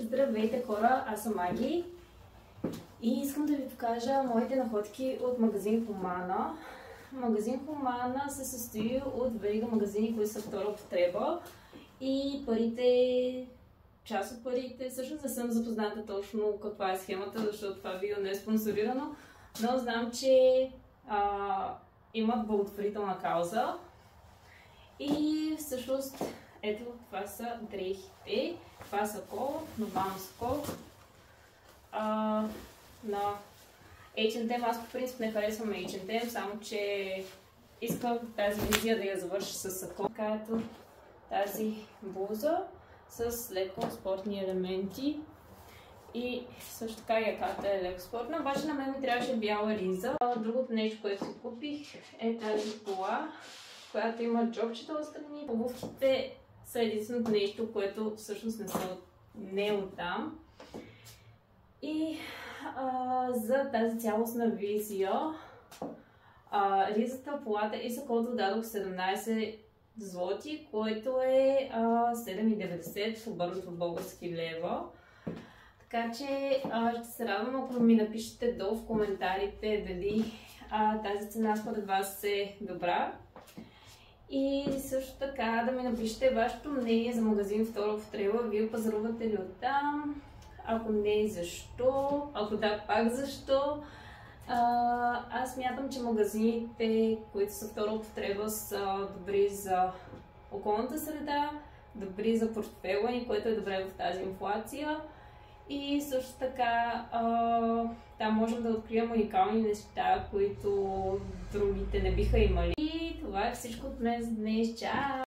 Здравейте хора, аз съм Аги и искам да ви покажа моите находки от магазин Хумана. Магазин Хумана се състои от верига магазини, които са втора употреба и парите, част от парите, всъщност не съм запозната точно каква е схемата, защото това видео не е спонсорирано, но знам, че имат благотворителна кауза и всъщност ето това са дрехите, това са нормално сако на H&M. Аз по принцип не харесвам H&M, само че искам тази визия да я завърша с сако. Ето тази блуза с леко спортни елементи и също така яката е леко спортна, обаче на мен ми трябваше бяла риза. Другото нещо, което си купих е тази кола, която има джобчета отстрани. Обувките са единственото нещо, което всъщност не е оттам. И за тази цялостна визия, ризата, полата и сакото дадох 17 злоти, което е 7,90 обърнато в български лева. Така че ще се радвам, ако ми напишете долу в коментарите дали тази цена според вас е добра. И също така да ми напишете вашето мнение за магазин втора употреба. Вие пазарувате ли оттам? Ако не, защо? Ако да, пак защо? Аз смятам, че магазините, които са втора употреба, са добри за околната среда, добри за портфела ни, което е добре в тази инфлация. И също така там можем да открием уникални неща, които другите не биха имали. И това е всичко от мен за днес. Чао!